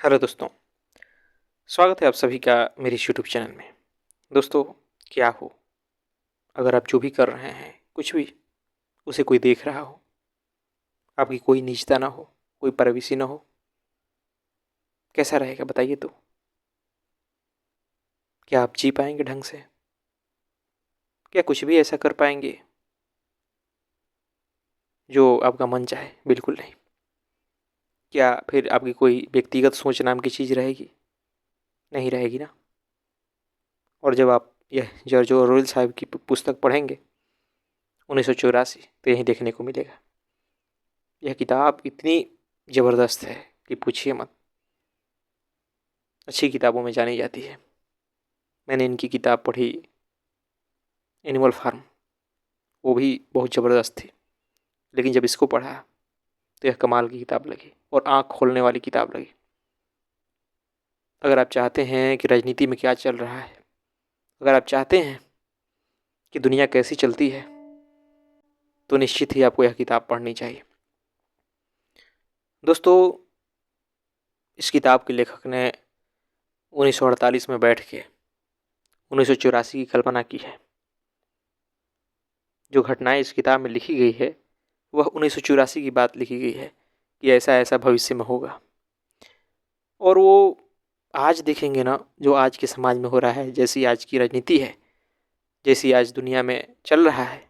Hello दोस्तों, स्वागत है आप सभी का मेरे इस यूट्यूब चैनल में। दोस्तों, क्या हो, अगर आप जो भी कर रहे हैं, कुछ भी, उसे कोई देख रहा हो, आपकी कोई निजता ना हो, कोई प्राइवेसी ना हो, कैसा रहेगा बताइए तो? क्या आप जी पाएंगे ढंग से? क्या कुछ भी ऐसा कर पाएंगे जो आपका मन चाहे? बिल्कुल नहीं। क्या फिर आपकी कोई व्यक्तिगत सोच नाम की चीज़ रहेगी? नहीं रहेगी ना। और जब आप यह जॉर्ज ऑरवेल साहब की पुस्तक पढ़ेंगे 1984, तो यही देखने को मिलेगा। यह किताब इतनी ज़बरदस्त है कि पूछिए मत। अच्छी किताबों में जानी जाती है। मैंने इनकी किताब पढ़ी, एनिमल फार्म, वो भी बहुत ज़बरदस्त थी। लेकिन जब इसको पढ़ा तो यह कमाल की किताब लगी और आँख खोलने वाली किताब लगी। अगर आप चाहते हैं कि राजनीति में क्या चल रहा है, अगर आप चाहते हैं कि दुनिया कैसी चलती है, तो निश्चित ही आपको यह किताब पढ़नी चाहिए। दोस्तों, इस किताब के लेखक ने 1948 में बैठ के 1984 की कल्पना की है। जो घटनाएं इस किताब में लिखी गई है, वह 1984 की बात लिखी गई है कि ऐसा ऐसा भविष्य में होगा। और वो आज देखेंगे ना, जो आज के समाज में हो रहा है, जैसी आज की राजनीति है, जैसी आज दुनिया में चल रहा है,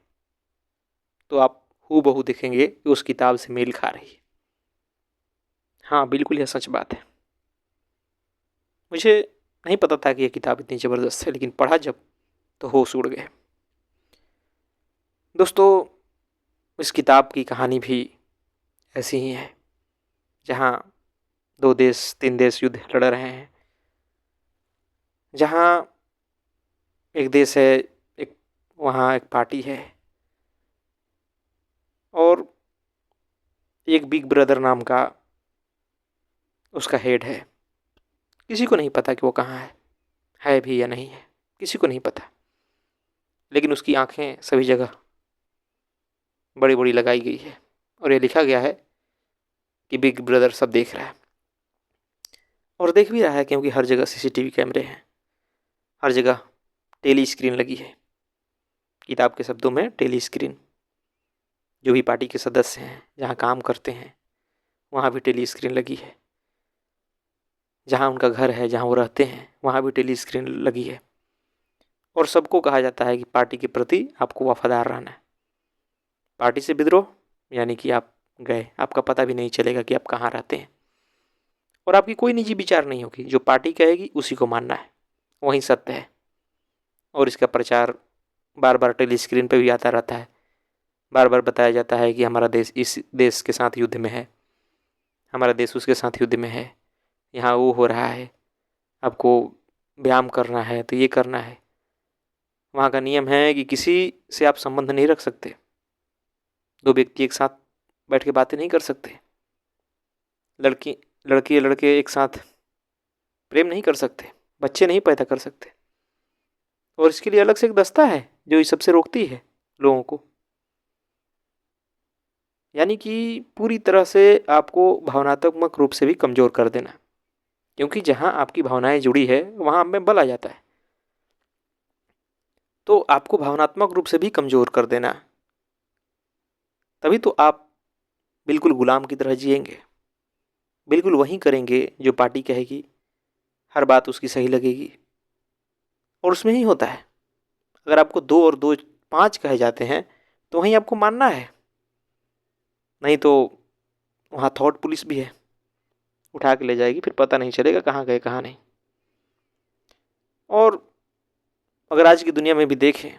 तो आप हूबहू देखेंगे कि उस किताब से मेल खा रही है। हाँ, बिल्कुल यह सच बात है। मुझे नहीं पता था कि यह किताब इतनी ज़बरदस्त है, लेकिन पढ़ा जब तो होश उड़ गए। दोस्तों, इस किताब की कहानी भी ऐसी ही है, जहाँ दो देश, तीन देश युद्ध लड़ रहे हैं। जहाँ एक देश है, एक वहाँ एक पार्टी है, और एक बिग ब्रदर नाम का उसका हेड है। किसी को नहीं पता कि वो कहाँ है भी या नहीं है, किसी को नहीं पता। लेकिन उसकी आंखें सभी जगह बड़ी बड़ी लगाई गई है, और ये लिखा गया है कि बिग ब्रदर सब देख रहा है। और देख भी रहा है, क्योंकि हर जगह सीसीटीवी कैमरे हैं, हर जगह टेली स्क्रीन लगी है। किताब के शब्दों में टेली स्क्रीन। जो भी पार्टी के सदस्य हैं, जहाँ काम करते हैं, वहाँ भी टेली स्क्रीन लगी है। जहाँ उनका घर है, जहाँ वो रहते हैं, वहाँ भी टेली स्क्रीन लगी है। और सबको कहा जाता है कि पार्टी के प्रति आपको वफादार रहना है। पार्टी से विद्रोह यानी कि आप गए, आपका पता भी नहीं चलेगा कि आप कहाँ रहते हैं, और आपकी कोई निजी विचार नहीं होगी। जो पार्टी कहेगी उसी को मानना है, वही सत्य है। और इसका प्रचार बार बार टेली स्क्रीन पर भी आता रहता है। बार बार बताया जाता है कि हमारा देश इस देश के साथ युद्ध में है, हमारा देश उसके साथ युद्ध में है, यहाँ वो हो रहा है, आपको व्यायाम करना है तो ये करना है। वहाँ का नियम है कि किसी से आप संबंध नहीं रख सकते। दो व्यक्ति एक साथ बैठ के बातें नहीं कर सकते। लड़की लड़की या लड़के एक साथ प्रेम नहीं कर सकते। बच्चे नहीं पैदा कर सकते। और इसके लिए अलग से एक दस्ता है जो इस सबसे रोकती है लोगों को। यानी कि पूरी तरह से आपको भावनात्मक रूप से भी कमज़ोर कर देना, क्योंकि जहाँ आपकी भावनाएं जुड़ी है वहाँ आप में बल आ जाता है। तो आपको भावनात्मक रूप से भी कमज़ोर कर देना, तभी तो आप बिल्कुल गुलाम की तरह जिएंगे। बिल्कुल वही करेंगे जो पार्टी कहेगी, हर बात उसकी सही लगेगी। और उसमें ही होता है, अगर आपको दो और दो पाँच कहे जाते हैं तो वहीं आपको मानना है। नहीं तो वहाँ थॉट पुलिस भी है, उठा के ले जाएगी, फिर पता नहीं चलेगा कहाँ गए कहाँ नहीं। और अगर आज की दुनिया में भी देखें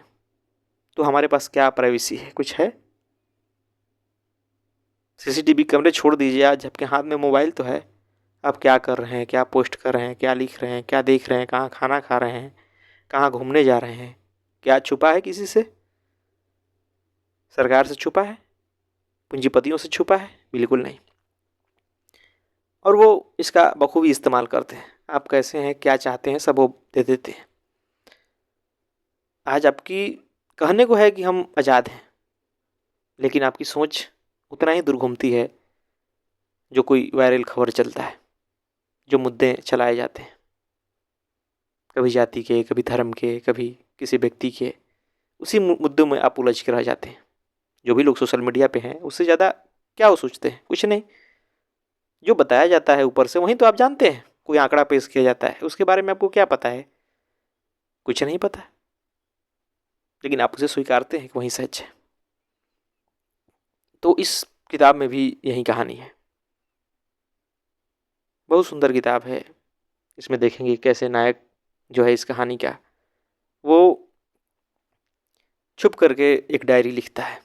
तो हमारे पास क्या प्राइवेसी है? कुछ है? सीसीटीवी कैमरे छोड़ दीजिए, आज आपके हाथ में मोबाइल तो है। आप क्या कर रहे हैं, क्या पोस्ट कर रहे हैं, क्या लिख रहे हैं, क्या देख रहे हैं, कहाँ खाना खा रहे हैं, कहाँ घूमने जा रहे हैं, क्या छुपा है किसी से? सरकार से छुपा है? पूंजीपतियों से छुपा है? बिल्कुल नहीं। और वो इसका बखूबी इस्तेमाल करते हैं। आप कैसे हैं, क्या चाहते हैं, सब वो दे देते हैं। आज आपकी कहने को है कि हम आज़ाद हैं, लेकिन आपकी सोच उतना ही दूर घूमती है जो कोई वायरल खबर चलता है, जो मुद्दे चलाए जाते हैं, कभी जाति के, कभी धर्म के, कभी किसी व्यक्ति के, उसी मुद्दों में आप उलझ के रह जाते हैं। जो भी लोग सोशल मीडिया पे हैं उससे ज़्यादा क्या वो सोचते हैं? कुछ नहीं। जो बताया जाता है ऊपर से वहीं तो आप जानते हैं। कोई आंकड़ा पेश किया जाता है, उसके बारे में आपको क्या पता है? कुछ नहीं पता, लेकिन आप उसे स्वीकारते हैं कि वही सच है। तो इस किताब में भी यही कहानी है। बहुत सुंदर किताब है। इसमें देखेंगे कैसे नायक जो है इस कहानी का, वो छुप करके एक डायरी लिखता है,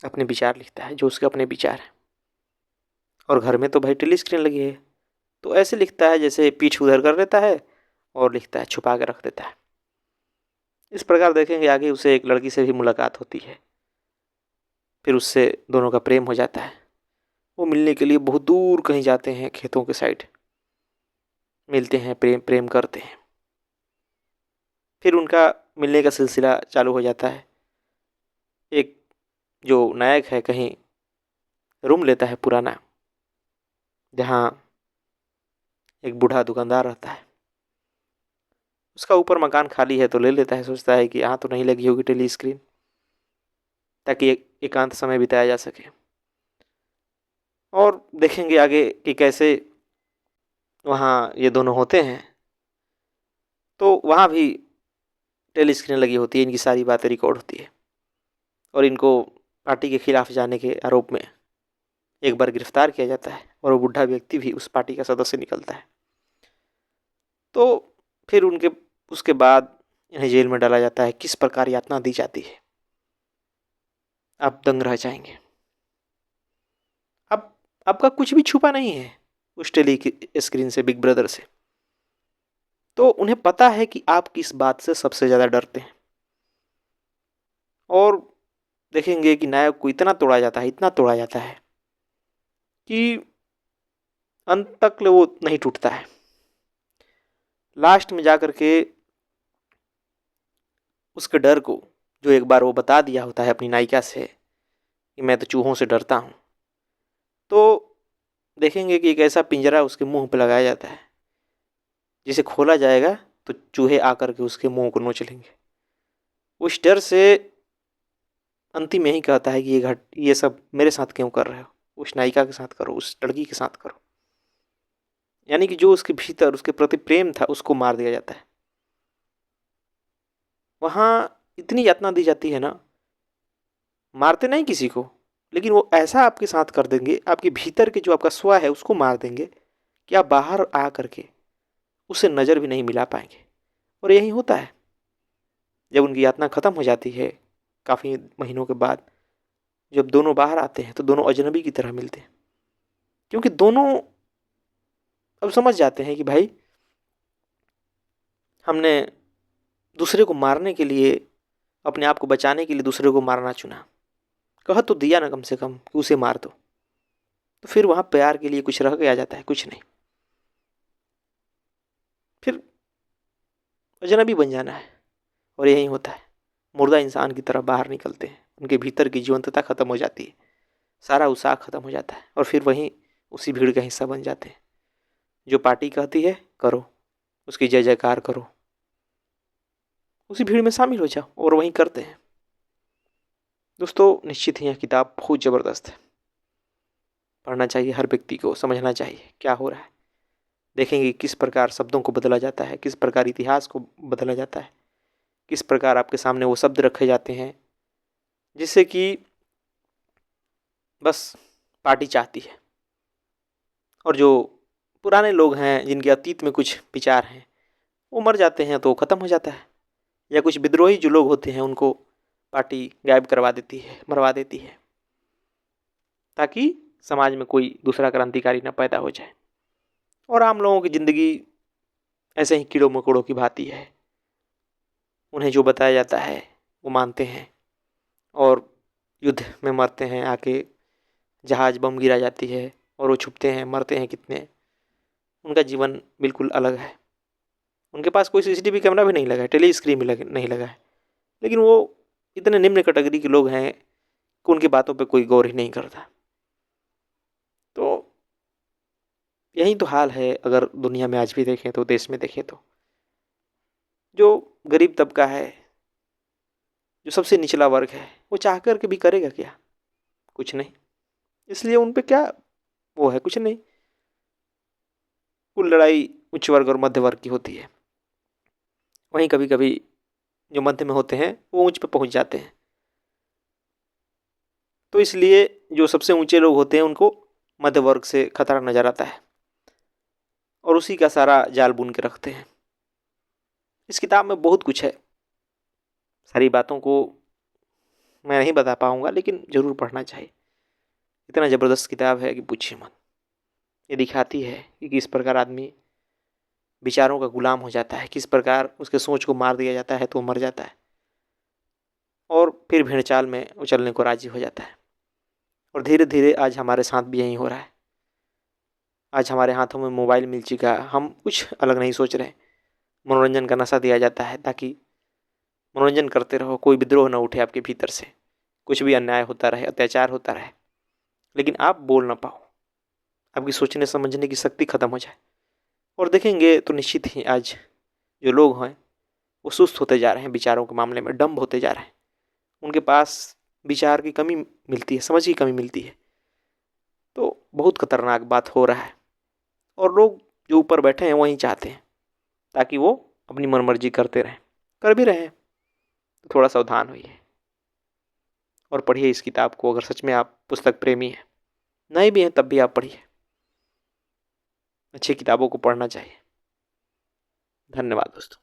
अपने विचार लिखता है, जो उसके अपने विचार हैं। और घर में तो भाई टेली स्क्रीन लगी है, तो ऐसे लिखता है जैसे पीठ उधर कर लेता है और लिखता है, छुपा के रख देता है। इस प्रकार देखेंगे आगे उसे एक लड़की से भी मुलाकात होती है, फिर उससे दोनों का प्रेम हो जाता है। वो मिलने के लिए बहुत दूर कहीं जाते हैं, खेतों के साइड मिलते हैं, प्रेम प्रेम करते हैं। फिर उनका मिलने का सिलसिला चालू हो जाता है। एक जो नायक है कहीं रूम लेता है पुराना, जहाँ एक बूढ़ा दुकानदार रहता है। उसका ऊपर मकान खाली है तो ले लेता है, सोचता है कि यहाँ तो नहीं लगी होगी टेली स्क्रीन, ताकि एकांत समय बिताया जा सके। और देखेंगे आगे कि कैसे वहाँ ये दोनों होते हैं, तो वहाँ भी टेली स्क्रीन लगी होती है, इनकी सारी बातें रिकॉर्ड होती है। और इनको पार्टी के खिलाफ जाने के आरोप में एक बार गिरफ्तार किया जाता है, और वो बूढ़ा व्यक्ति भी उस पार्टी का सदस्य निकलता है। तो फिर उसके बाद इन्हें जेल में डाला जाता है। किस प्रकार यातना दी जाती है, आप दंग रह जाएंगे। अब आपका कुछ भी छुपा नहीं है उस टेली स्क्रीन से, बिग ब्रदर से। तो उन्हें पता है कि आप किस बात से सबसे ज़्यादा डरते हैं। और देखेंगे कि नायक को इतना तोड़ा जाता है, इतना तोड़ा जाता है कि अंत तक वो नहीं टूटता है। लास्ट में जाकर के उसके डर को, जो एक बार वो बता दिया होता है अपनी नायिका से कि मैं तो चूहों से डरता हूँ, तो देखेंगे कि एक ऐसा पिंजरा उसके मुंह पे लगाया जाता है, जिसे खोला जाएगा तो चूहे आकर के उसके मुंह को नोच लेंगे। उस डर से अंतिम यही कहता है कि ये सब मेरे साथ क्यों कर रहे हो? उस नायिका के साथ करो, उस लड़की के साथ करो। यानी कि जो उसके भीतर उसके प्रति प्रेम था उसको मार दिया जाता है। वहाँ इतनी यातना दी जाती है ना, मारते नहीं किसी को, लेकिन वो ऐसा आपके साथ कर देंगे, आपके भीतर के जो आपका स्व है उसको मार देंगे कि आप बाहर आ करके उससे नज़र भी नहीं मिला पाएंगे। और यही होता है। जब उनकी यातना ख़त्म हो जाती है काफ़ी महीनों के बाद, जब दोनों बाहर आते हैं तो दोनों अजनबी की तरह मिलते हैं, क्योंकि दोनों अब समझ जाते हैं कि भाई हमने दूसरे को मारने के लिए, अपने आप को बचाने के लिए दूसरे को मारना चुना। कह तो दिया ना कम से कम कि उसे मार दो। तो फिर वहाँ प्यार के लिए कुछ रह के आ जाता है? कुछ नहीं। फिर अजनबी बन जाना है। और यही होता है, मुर्दा इंसान की तरह बाहर निकलते हैं, उनके भीतर की जीवंतता ख़त्म हो जाती है, सारा उत्साह ख़त्म हो जाता है, और फिर वहीं उसी भीड़ का हिस्सा बन जाते हैं। जो पार्टी कहती है करो, उसकी जय जयकार करो, उसी भीड़ में शामिल हो जाओ, और वहीं करते हैं। दोस्तों निश्चित ही यह किताब बहुत ज़बरदस्त है, पढ़ना चाहिए हर व्यक्ति को, समझना चाहिए क्या हो रहा है। देखेंगे किस प्रकार शब्दों को बदला जाता है, किस प्रकार इतिहास को बदला जाता है, किस प्रकार आपके सामने वो शब्द रखे जाते हैं जिससे कि बस पार्टी चाहती है। और जो पुराने लोग हैं जिनके अतीत में कुछ विचार हैं, वो मर जाते हैं तो ख़त्म हो जाता है। या कुछ विद्रोही जो लोग होते हैं उनको पार्टी गायब करवा देती है, मरवा देती है, ताकि समाज में कोई दूसरा क्रांतिकारी न पैदा हो जाए। और आम लोगों की ज़िंदगी ऐसे ही कीड़ों मकोड़ों की भांति है। उन्हें जो बताया जाता है वो मानते हैं, और युद्ध में मरते हैं, आके जहाज बम गिरा जाती है और वो छुपते हैं, मरते हैं कितने। उनका जीवन बिल्कुल अलग है। उनके पास कोई सीसीटीवी कैमरा भी नहीं लगा है, टेली स्क्रीन भी नहीं लगा है, लेकिन वो इतने निम्न कैटेगरी के लोग हैं कि उनकी बातों पे कोई गौर ही नहीं करता। तो यही तो हाल है अगर दुनिया में आज भी देखें तो, देश में देखें तो। जो गरीब तबका है, जो सबसे निचला वर्ग है, वो चाह कर के भी करेगा क्या? कुछ नहीं। इसलिए उन पे क्या वो है, कुछ नहीं। कुल लड़ाई उच्च वर्ग और मध्य वर्ग की होती है। वहीं कभी कभी जो मध्य में होते हैं वो ऊंच पे पहुंच जाते हैं। तो इसलिए जो सबसे ऊंचे लोग होते हैं उनको मध्य वर्ग से खतरा नजर आता है और उसी का सारा जाल बुन के रखते हैं। इस किताब में बहुत कुछ है, सारी बातों को मैं नहीं बता पाऊंगा, लेकिन ज़रूर पढ़ना चाहिए। इतना ज़बरदस्त किताब है कि पूछिए मत। ये दिखाती है कि किस प्रकार आदमी विचारों का गुलाम हो जाता है, किस प्रकार उसके सोच को मार दिया जाता है तो वो मर जाता है और फिर भेड़ चाल में उछलने को राजी हो जाता है। और धीरे धीरे आज हमारे साथ भी यही हो रहा है। आज हमारे हाथों में मोबाइल मिल चुका है, हम कुछ अलग नहीं सोच रहे। मनोरंजन का नशा दिया जाता है ताकि मनोरंजन करते रहो, कोई विद्रोह न उठे आपके भीतर से, कुछ भी अन्याय होता रहे, अत्याचार होता रहे, लेकिन आप बोल ना पाओ, आपकी सोचने समझने की शक्ति खत्म हो जाए। और देखेंगे तो निश्चित ही आज जो लोग हैं वो सुस्त होते जा रहे हैं, विचारों के मामले में डम्ब होते जा रहे हैं। उनके पास विचार की कमी मिलती है, समझ की कमी मिलती है। तो बहुत खतरनाक बात हो रहा है और लोग जो ऊपर बैठे हैं वही चाहते हैं ताकि वो अपनी मनमर्जी करते रहें, कर भी रहे हैं। तो थोड़ा सावधान होइए और पढ़िए इस किताब को। अगर सच में आप पुस्तक प्रेमी हैं, नहीं भी हैं तब भी आप पढ़िए। अच्छी किताबों को पढ़ना चाहिए। धन्यवाद दोस्तों।